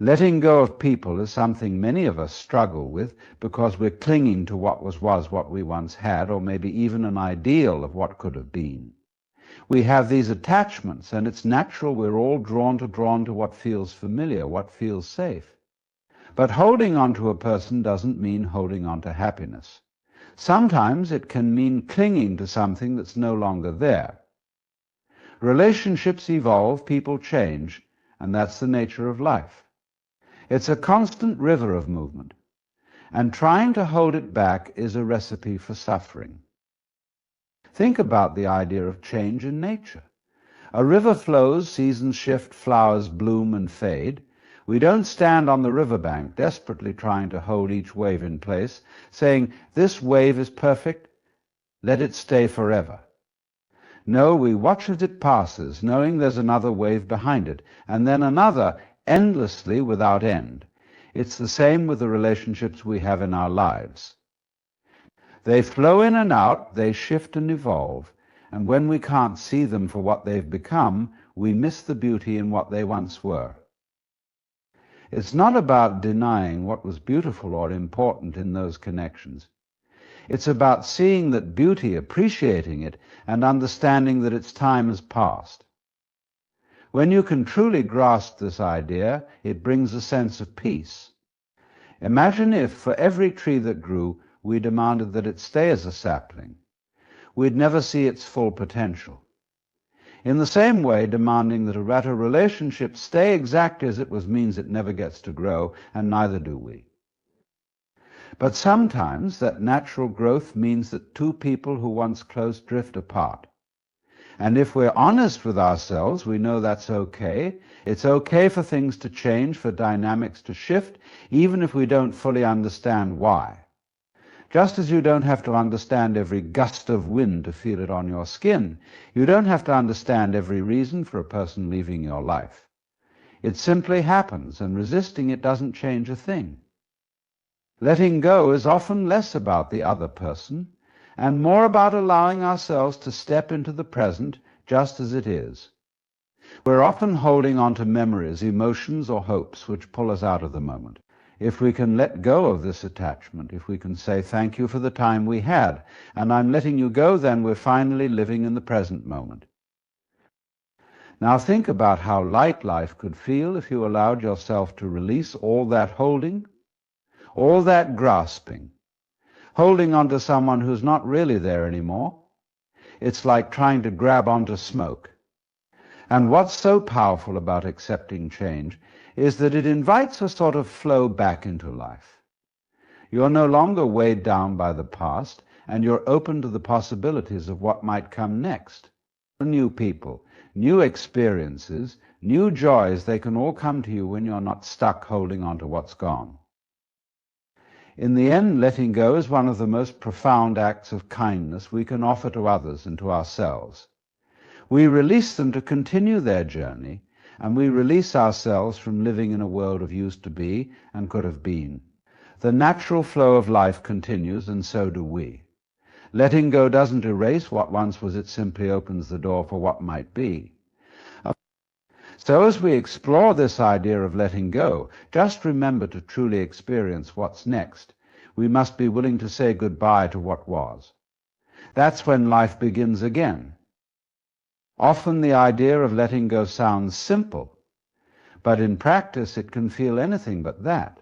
Letting go of people is something many of us struggle with because we're clinging to what was what we once had, or maybe even an ideal of what could have been. We have these attachments, and it's natural we're all drawn to what feels familiar, what feels safe. But holding on to a person doesn't mean holding on to happiness. Sometimes it can mean clinging to something that's no longer there. Relationships evolve, people change, and that's the nature of life. It's a constant river of movement, and trying to hold it back is a recipe for suffering. Think about the idea of change in nature. A river flows, seasons shift, flowers bloom and fade. We don't stand on the riverbank desperately trying to hold each wave in place, saying, "This wave is perfect, let it stay forever." No, we watch as it passes, knowing there's another wave behind it, and then another, endlessly without end. It's the same with the relationships we have in our lives. They flow in and out, they shift and evolve, and when we can't see them for what they've become, we miss the beauty in what they once were. It's not about denying what was beautiful or important in those connections. It's about seeing that beauty, appreciating it, and understanding that its time has passed. When you can truly grasp this idea, it brings a sense of peace. Imagine if, for every tree that grew, we demanded that it stay as a sapling. We'd never see its full potential. In the same way, demanding that a relationship stay exactly as it was means it never gets to grow, and neither do we. But sometimes that natural growth means that two people who once close drift apart. And if we're honest with ourselves, we know that's okay. It's okay for things to change, for dynamics to shift, even if we don't fully understand why. Just as you don't have to understand every gust of wind to feel it on your skin, you don't have to understand every reason for a person leaving your life. It simply happens, and resisting it doesn't change a thing. Letting go is often less about the other person, and more about allowing ourselves to step into the present just as it is. We're often holding on to memories, emotions, or hopes which pull us out of the moment. If we can let go of this attachment, if we can say, "Thank you for the time we had, and I'm letting you go," then we're finally living in the present moment. Now think about how light life could feel if you allowed yourself to release all that holding, all that grasping, holding on to someone who's not really there anymore. It's like trying to grab onto smoke. And what's so powerful about accepting change is that it invites a sort of flow back into life. You're no longer weighed down by the past, and you're open to the possibilities of what might come next. New people, new experiences, new joys, they can all come to you when you're not stuck holding on to what's gone. In the end, letting go is one of the most profound acts of kindness we can offer to others and to ourselves. We release them to continue their journey, and we release ourselves from living in a world of used to be and could have been. The natural flow of life continues, and so do we. Letting go doesn't erase what once was, it simply opens the door for what might be. So as we explore this idea of letting go, just remember to truly experience what's next. We must be willing to say goodbye to what was. That's when life begins again. Often the idea of letting go sounds simple, but in practice it can feel anything but that.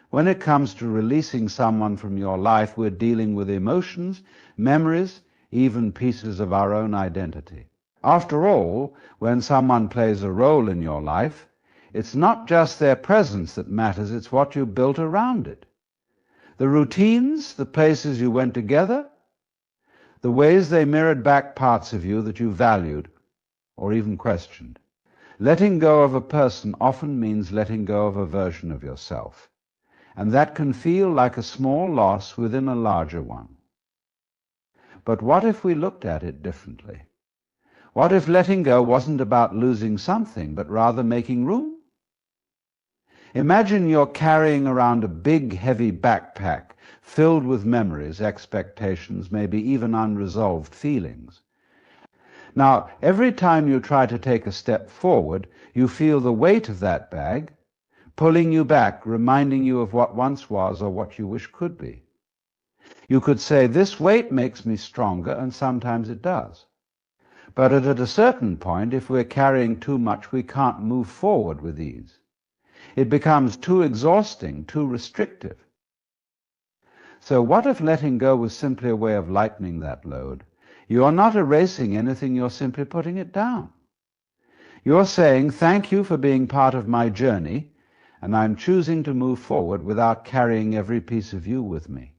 When it comes to releasing someone from your life, we're dealing with emotions, memories, even pieces of our own identity. After all, when someone plays a role in your life, it's not just their presence that matters, it's what you built around it. The routines, the places you went together, the ways they mirrored back parts of you that you valued or even questioned. Letting go of a person often means letting go of a version of yourself, and that can feel like a small loss within a larger one. But what if we looked at it differently? What if letting go wasn't about losing something, but rather making room? Imagine you're carrying around a big, heavy backpack filled with memories, expectations, maybe even unresolved feelings. Now, every time you try to take a step forward, you feel the weight of that bag, pulling you back, reminding you of what once was or what you wish could be. You could say, this weight makes me stronger, and sometimes it does. But at a certain point, if we're carrying too much, we can't move forward with ease. It becomes too exhausting, too restrictive. So what if letting go was simply a way of lightening that load? You're not erasing anything, you're simply putting it down. You're saying, thank you for being part of my journey, and I'm choosing to move forward without carrying every piece of you with me.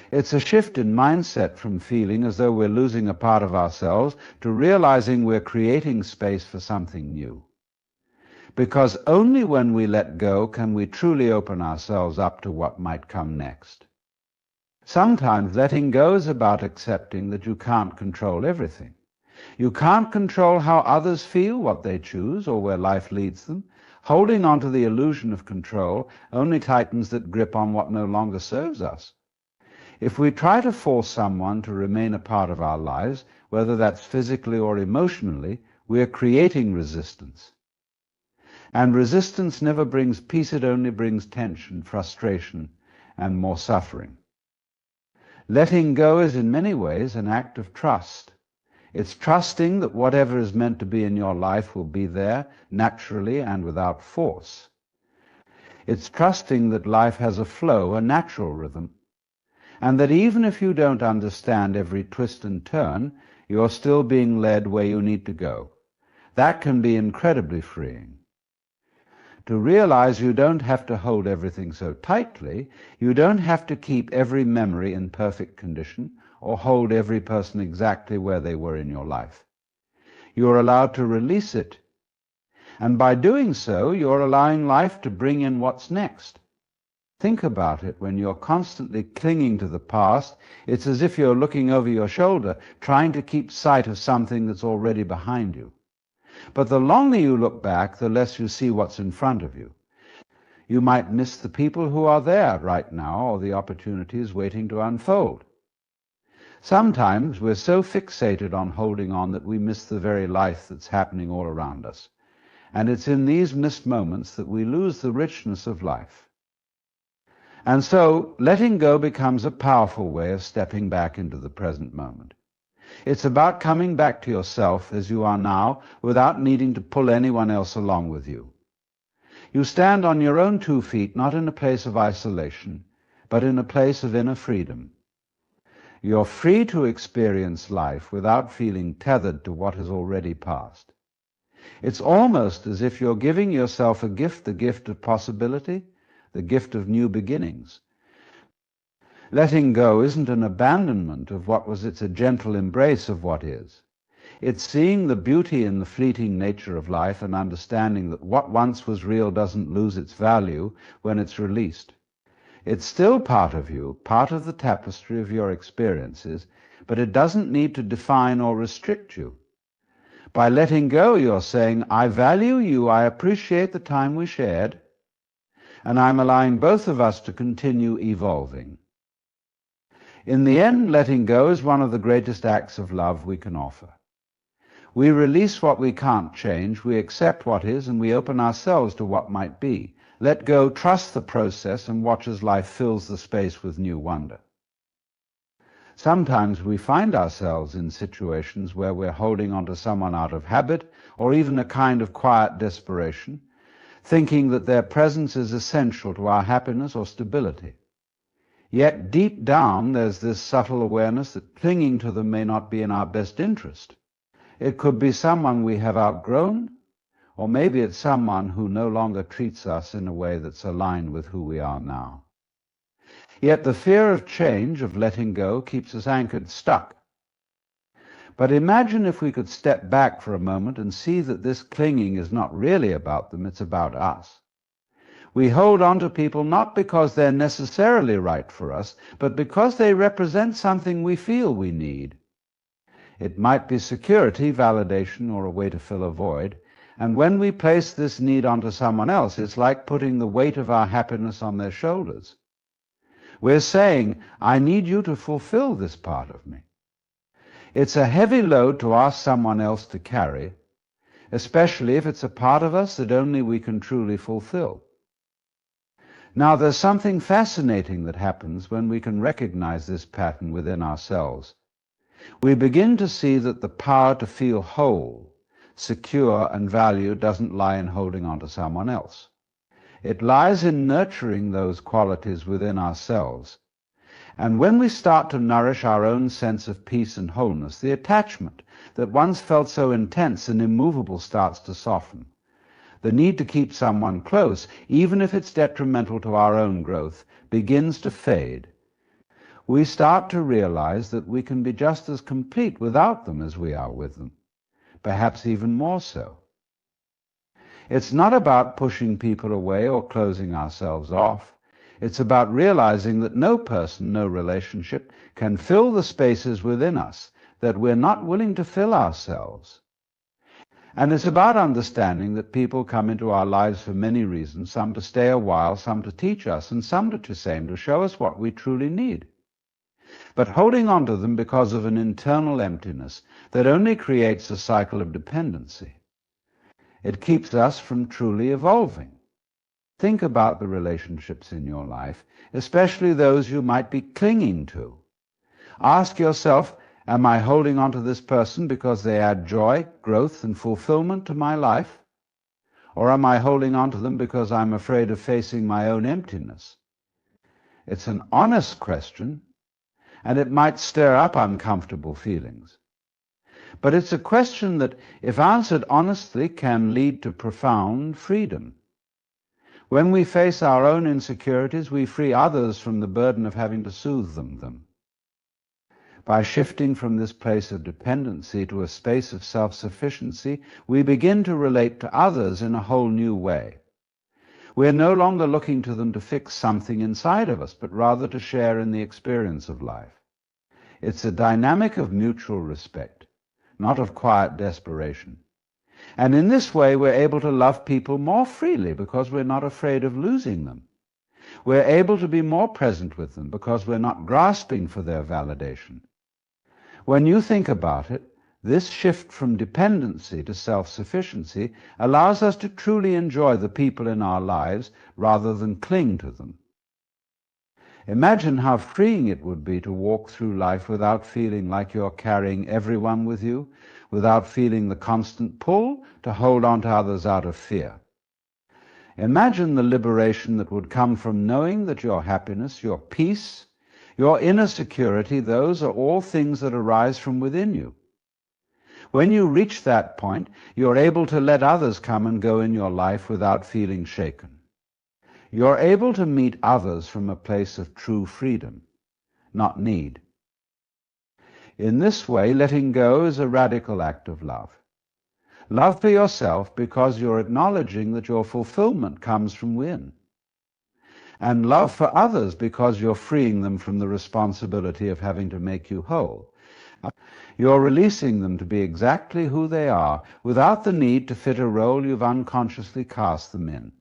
It's a shift in mindset from feeling as though we're losing a part of ourselves to realizing we're creating space for something new. Because only when we let go can we truly open ourselves up to what might come next. Sometimes letting go is about accepting that you can't control everything. You can't control how others feel, what they choose, or where life leads them. Holding on to the illusion of control only tightens that grip on what no longer serves us. If we try to force someone to remain a part of our lives, whether that's physically or emotionally, we are creating resistance. And resistance never brings peace, it only brings tension, frustration, and more suffering. Letting go is in many ways an act of trust. It's trusting that whatever is meant to be in your life will be there, naturally and without force. It's trusting that life has a flow, a natural rhythm, and that even if you don't understand every twist and turn, you're still being led where you need to go. That can be incredibly freeing. To realize you don't have to hold everything so tightly, you don't have to keep every memory in perfect condition or hold every person exactly where they were in your life. You're allowed to release it. And by doing so, you're allowing life to bring in what's next. Think about it. When you're constantly clinging to the past, it's as if you're looking over your shoulder, trying to keep sight of something that's already behind you. But the longer you look back, the less you see what's in front of you. You might miss the people who are there right now, or the opportunities waiting to unfold. Sometimes we're so fixated on holding on that we miss the very life that's happening all around us. And it's in these missed moments that we lose the richness of life. And so, letting go becomes a powerful way of stepping back into the present moment. It's about coming back to yourself as you are now without needing to pull anyone else along with you. You stand on your own 2 feet, not in a place of isolation, but in a place of inner freedom. You're free to experience life without feeling tethered to what has already passed. It's almost as if you're giving yourself a gift, the gift of possibility, the gift of new beginnings. Letting go isn't an abandonment of what was, it's a gentle embrace of what is. It's seeing the beauty in the fleeting nature of life and understanding that what once was real doesn't lose its value when it's released. It's still part of you, part of the tapestry of your experiences, but it doesn't need to define or restrict you. By letting go, you're saying, I value you, I appreciate the time we shared, and I'm allowing both of us to continue evolving. In the end, letting go is one of the greatest acts of love we can offer. We release what we can't change, we accept what is, and we open ourselves to what might be. Let go, trust the process, and watch as life fills the space with new wonder. Sometimes we find ourselves in situations where we're holding on to someone out of habit, or even a kind of quiet desperation, thinking that their presence is essential to our happiness or stability. Yet deep down there's this subtle awareness that clinging to them may not be in our best interest. It could be someone we have outgrown, or maybe it's someone who no longer treats us in a way that's aligned with who we are now. Yet the fear of change, of letting go, keeps us anchored, stuck. But imagine if we could step back for a moment and see that this clinging is not really about them, it's about us. We hold on to people not because they're necessarily right for us, but because they represent something we feel we need. It might be security, validation, or a way to fill a void. And when we place this need onto someone else, it's like putting the weight of our happiness on their shoulders. We're saying, I need you to fulfill this part of me. It's a heavy load to ask someone else to carry, especially if it's a part of us that only we can truly fulfill. Now, there's something fascinating that happens when we can recognize this pattern within ourselves. We begin to see that the power to feel whole, secure, and valued doesn't lie in holding on to someone else. It lies in nurturing those qualities within ourselves. And when we start to nourish our own sense of peace and wholeness, the attachment that once felt so intense and immovable starts to soften. The need to keep someone close, even if it's detrimental to our own growth, begins to fade. We start to realize that we can be just as complete without them as we are with them, perhaps even more so. It's not about pushing people away or closing ourselves off. It's about realizing that no person, no relationship can fill the spaces within us that we're not willing to fill ourselves. And it's about understanding that people come into our lives for many reasons, some to stay a while, some to teach us, and some to show us what we truly need. But holding on to them because of an internal emptiness that only creates a cycle of dependency. It keeps us from truly evolving. Think about the relationships in your life, especially those you might be clinging to. Ask yourself, am I holding on to this person because they add joy, growth, and fulfillment to my life? Or am I holding on to them because I'm afraid of facing my own emptiness? It's an honest question, and it might stir up uncomfortable feelings. But it's a question that, if answered honestly, can lead to profound freedom. When we face our own insecurities, we free others from the burden of having to soothe them. By shifting from this place of dependency to a space of self-sufficiency, we begin to relate to others in a whole new way. We're no longer looking to them to fix something inside of us, but rather to share in the experience of life. It's a dynamic of mutual respect, not of quiet desperation. And in this way, we're able to love people more freely because we're not afraid of losing them. We're able to be more present with them because we're not grasping for their validation. When you think about it, this shift from dependency to self-sufficiency allows us to truly enjoy the people in our lives rather than cling to them. Imagine how freeing it would be to walk through life without feeling like you're carrying everyone with you, without feeling the constant pull to hold on to others out of fear. Imagine the liberation that would come from knowing that your happiness, your peace, your inner security, those are all things that arise from within you. When you reach that point, you're able to let others come and go in your life without feeling shaken. You're able to meet others from a place of true freedom, not need. In this way, letting go is a radical act of love. Love for yourself because you're acknowledging that your fulfillment comes from within. And love for others because you're freeing them from the responsibility of having to make you whole. You're releasing them to be exactly who they are without the need to fit a role you've unconsciously cast them in.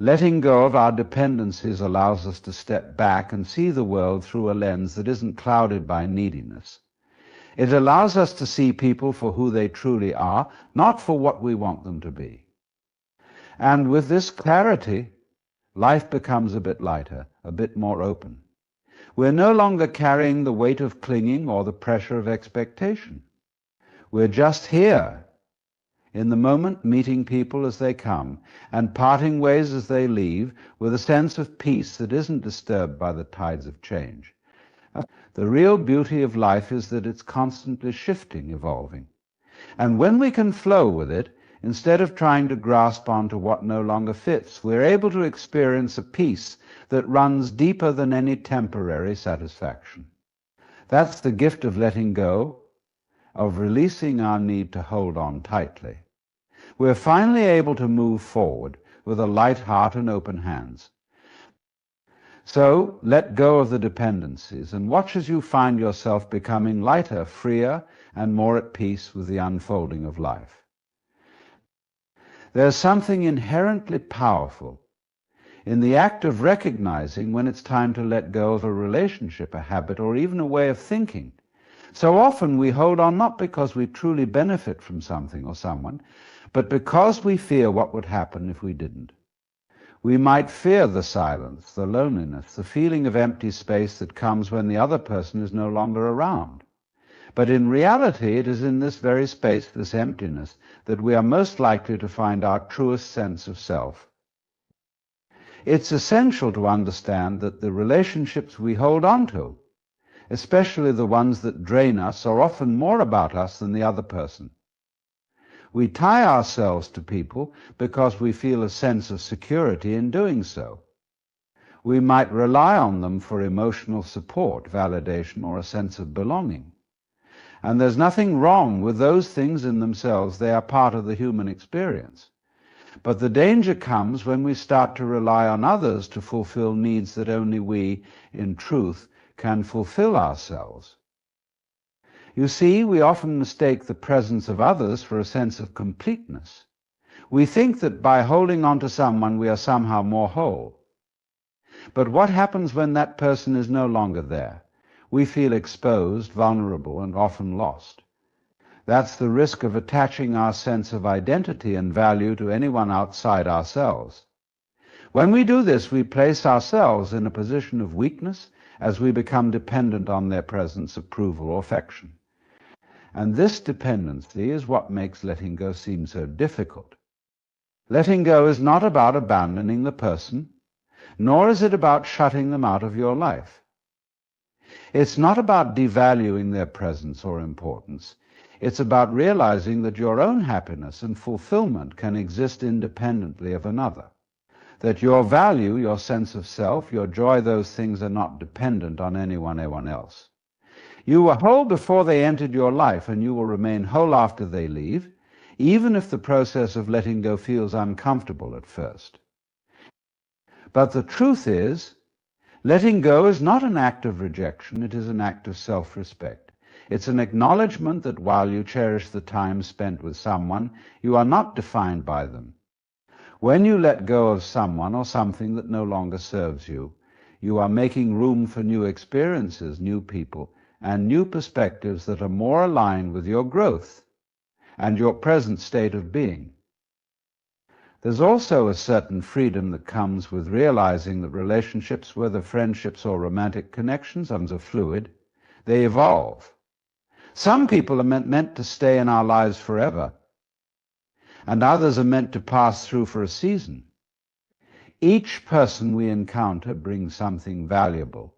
Letting go of our dependencies allows us to step back and see the world through a lens that isn't clouded by neediness. It allows us to see people for who they truly are, not for what we want them to be. And with this clarity, life becomes a bit lighter, a bit more open. We're no longer carrying the weight of clinging or the pressure of expectation. We're just here, in the moment, meeting people as they come and parting ways as they leave, with a sense of peace that isn't disturbed by the tides of change. The real beauty of life is that it's constantly shifting, evolving. And when we can flow with it, instead of trying to grasp onto what no longer fits, we're able to experience a peace that runs deeper than any temporary satisfaction. That's the gift of letting go, of releasing our need to hold on tightly. We're finally able to move forward with a light heart and open hands. So let go of the dependencies and watch as you find yourself becoming lighter, freer, and more at peace with the unfolding of life. There's something inherently powerful in the act of recognizing when it's time to let go of a relationship, a habit, or even a way of thinking. So often we hold on not because we truly benefit from something or someone, but because we fear what would happen if we didn't. We might fear the silence, the loneliness, the feeling of empty space that comes when the other person is no longer around. But in reality, it is in this very space, this emptiness, that we are most likely to find our truest sense of self. It's essential to understand that the relationships we hold on to, especially the ones that drain us, are often more about us than the other person. We tie ourselves to people because we feel a sense of security in doing so. We might rely on them for emotional support, validation, or a sense of belonging. And there's nothing wrong with those things in themselves. They are part of the human experience. But the danger comes when we start to rely on others to fulfill needs that only we, in truth, can fulfill ourselves. You see, we often mistake the presence of others for a sense of completeness. We think that by holding on to someone we are somehow more whole. But what happens when that person is no longer there? We feel exposed, vulnerable, and often lost. That's the risk of attaching our sense of identity and value to anyone outside ourselves. When we do this, we place ourselves in a position of weakness as we become dependent on their presence, approval, or affection. And this dependency is what makes letting go seem so difficult. Letting go is not about abandoning the person, nor is it about shutting them out of your life. It's not about devaluing their presence or importance. It's about realizing that your own happiness and fulfillment can exist independently of another. That your value, your sense of self, your joy, those things are not dependent on anyone else. You were whole before they entered your life, and you will remain whole after they leave, even if the process of letting go feels uncomfortable at first. But the truth is, letting go is not an act of rejection, it is an act of self-respect. It's an acknowledgement that while you cherish the time spent with someone, you are not defined by them. When you let go of someone or something that no longer serves you, you are making room for new experiences, new people, and new perspectives that are more aligned with your growth and your present state of being. There's also a certain freedom that comes with realizing that relationships, whether friendships or romantic connections, are fluid. They evolve. Some people are meant to stay in our lives forever, and others are meant to pass through for a season. Each person we encounter brings something valuable,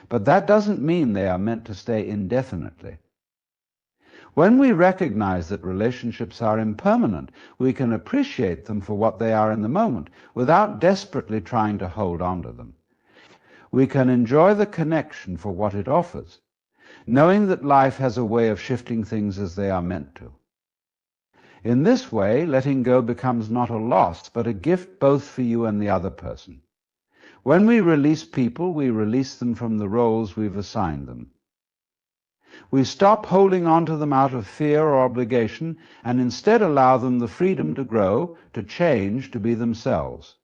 but that doesn't mean they are meant to stay indefinitely. When we recognize that relationships are impermanent, we can appreciate them for what they are in the moment, without desperately trying to hold on to them. We can enjoy the connection for what it offers, knowing that life has a way of shifting things as they are meant to. In this way, letting go becomes not a loss, but a gift both for you and the other person. When we release people, we release them from the roles we've assigned them. We stop holding on to them out of fear or obligation, and instead allow them the freedom to grow, to change, to be themselves.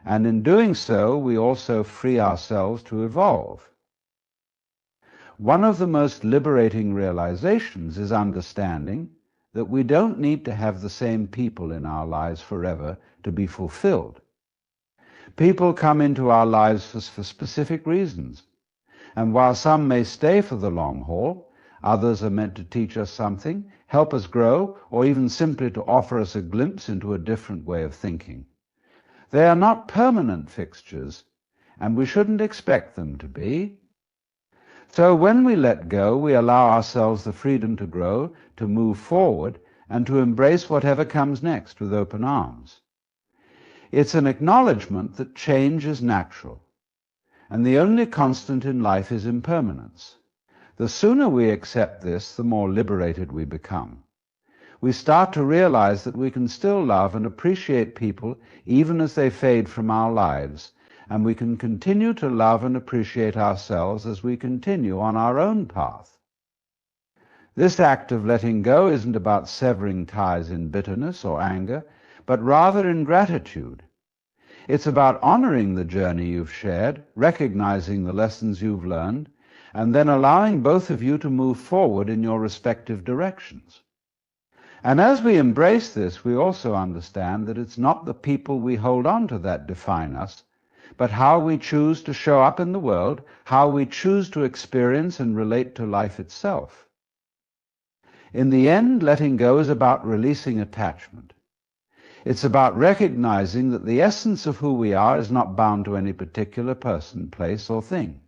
And in doing so, we also free ourselves to evolve. One of the most liberating realizations is understanding that we don't need to have the same people in our lives forever to be fulfilled. People come into our lives for specific reasons, and while some may stay for the long haul, others are meant to teach us something, help us grow, or even simply to offer us a glimpse into a different way of thinking. They are not permanent fixtures, and we shouldn't expect them to be. So when we let go, we allow ourselves the freedom to grow, to move forward, and to embrace whatever comes next with open arms. It's an acknowledgement that change is natural, and the only constant in life is impermanence. The sooner we accept this, the more liberated we become. We start to realize that we can still love and appreciate people even as they fade from our lives, and we can continue to love and appreciate ourselves as we continue on our own path. This act of letting go isn't about severing ties in bitterness or anger, but rather in gratitude. It's about honoring the journey you've shared, recognizing the lessons you've learned, and then allowing both of you to move forward in your respective directions. And as we embrace this, we also understand that it's not the people we hold on to that define us, but how we choose to show up in the world, how we choose to experience and relate to life itself. In the end, letting go is about releasing attachment. It's about recognizing that the essence of who we are is not bound to any particular person, place, or thing.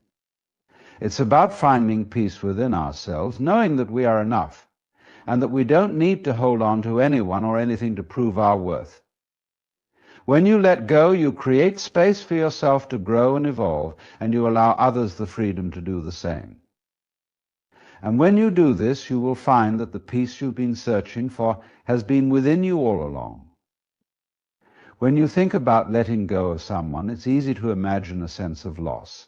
It's about finding peace within ourselves, knowing that we are enough, and that we don't need to hold on to anyone or anything to prove our worth. When you let go, you create space for yourself to grow and evolve, and you allow others the freedom to do the same. And when you do this, you will find that the peace you've been searching for has been within you all along. When you think about letting go of someone, it's easy to imagine a sense of loss,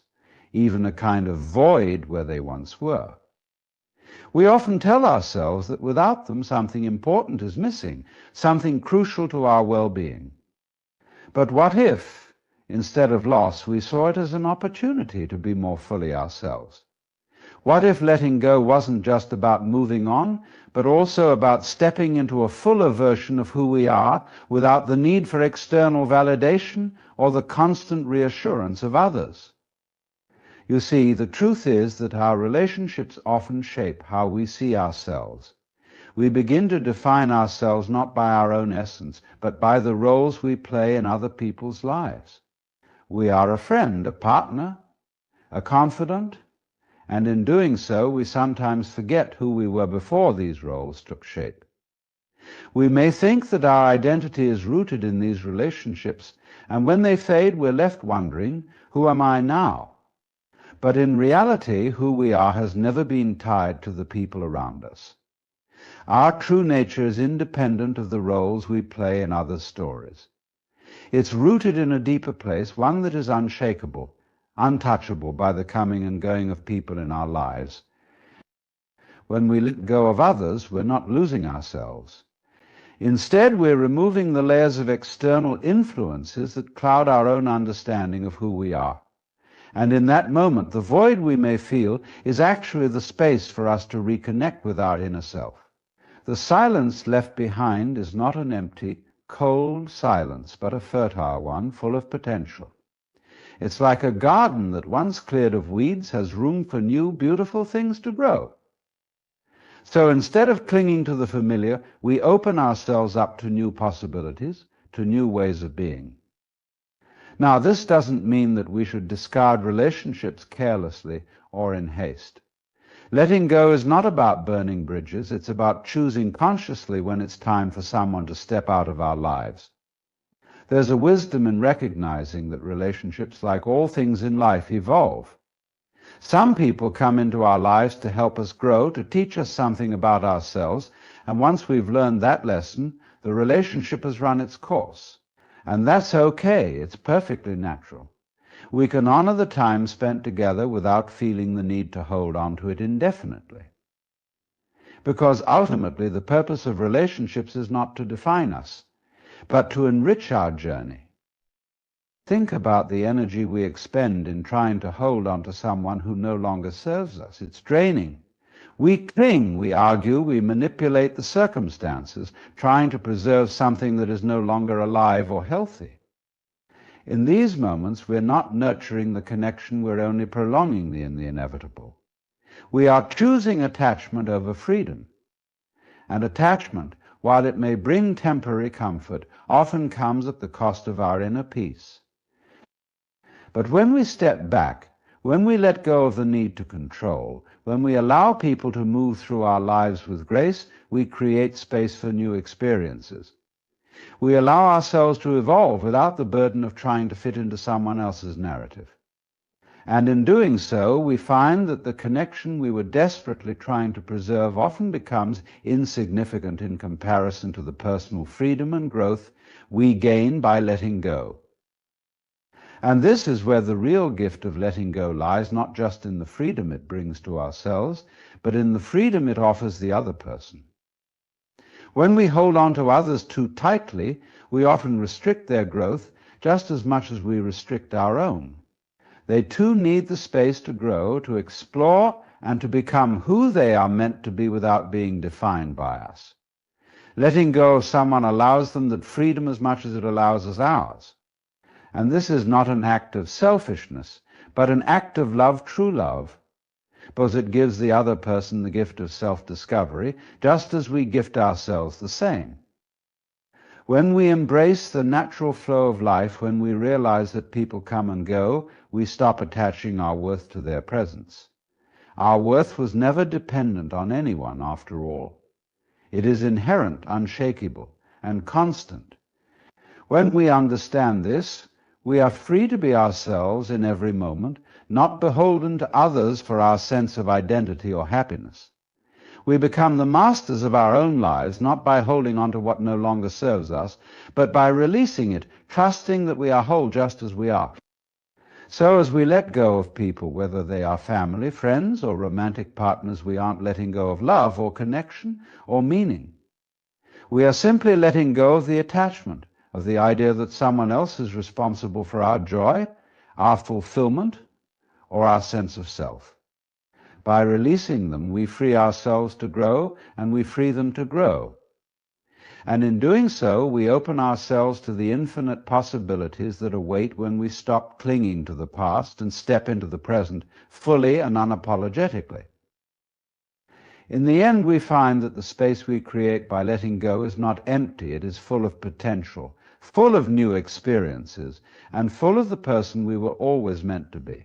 even a kind of void where they once were. We often tell ourselves that without them something important is missing, something crucial to our well-being. But what if, instead of loss, we saw it as an opportunity to be more fully ourselves? What if letting go wasn't just about moving on, but also about stepping into a fuller version of who we are without the need for external validation or the constant reassurance of others? You see, the truth is that our relationships often shape how we see ourselves. We begin to define ourselves not by our own essence, but by the roles we play in other people's lives. We are a friend, a partner, a confidant, and in doing so, we sometimes forget who we were before these roles took shape. We may think that our identity is rooted in these relationships, and when they fade, we're left wondering, who am I now? But in reality, who we are has never been tied to the people around us. Our true nature is independent of the roles we play in others' stories. It's rooted in a deeper place, one that is unshakable, untouchable by the coming and going of people in our lives. When we let go of others, we're not losing ourselves. Instead, we're removing the layers of external influences that cloud our own understanding of who we are. And in that moment, the void we may feel is actually the space for us to reconnect with our inner self. The silence left behind is not an empty, cold silence, but a fertile one, full of potential. It's like a garden that, once cleared of weeds, has room for new, beautiful things to grow. So instead of clinging to the familiar, we open ourselves up to new possibilities, to new ways of being. Now, this doesn't mean that we should discard relationships carelessly or in haste. Letting go is not about burning bridges. It's about choosing consciously when it's time for someone to step out of our lives. There's a wisdom in recognizing that relationships, like all things in life, evolve. Some people come into our lives to help us grow, to teach us something about ourselves, and once we've learned that lesson, the relationship has run its course. And that's okay. It's perfectly natural. We can honor the time spent together without feeling the need to hold on to it indefinitely. Because ultimately, the purpose of relationships is not to define us, but to enrich our journey. Think about the energy we expend in trying to hold on to someone who no longer serves us. It's draining. We cling, we argue, we manipulate the circumstances, trying to preserve something that is no longer alive or healthy. In these moments, we're not nurturing the connection, we're only prolonging the inevitable. We are choosing attachment over freedom. And attachment, while it may bring temporary comfort, often comes at the cost of our inner peace. But when we step back, when we let go of the need to control, when we allow people to move through our lives with grace, we create space for new experiences. We allow ourselves to evolve without the burden of trying to fit into someone else's narrative. And in doing so, we find that the connection we were desperately trying to preserve often becomes insignificant in comparison to the personal freedom and growth we gain by letting go. And this is where the real gift of letting go lies, not just in the freedom it brings to ourselves, but in the freedom it offers the other person. When we hold on to others too tightly, we often restrict their growth just as much as we restrict our own. They too need the space to grow, to explore, and to become who they are meant to be without being defined by us. Letting go of someone allows them that freedom as much as it allows us ours. And this is not an act of selfishness, but an act of love, true love, because it gives the other person the gift of self-discovery, just as we gift ourselves the same. When we embrace the natural flow of life, when we realize that people come and go, we stop attaching our worth to their presence. Our worth was never dependent on anyone, after all. It is inherent, unshakable, and constant. When we understand this, we are free to be ourselves in every moment, not beholden to others for our sense of identity or happiness. We become the masters of our own lives, not by holding on to what no longer serves us, but by releasing it, trusting that we are whole just as we are. So as we let go of people, whether they are family, friends, or romantic partners, we aren't letting go of love or connection or meaning. We are simply letting go of the attachment, of the idea that someone else is responsible for our joy, our fulfillment, or our sense of self. By releasing them, we free ourselves to grow, and we free them to grow. And in doing so, we open ourselves to the infinite possibilities that await when we stop clinging to the past and step into the present fully and unapologetically. In the end, we find that the space we create by letting go is not empty, it is full of potential, full of new experiences, and full of the person we were always meant to be.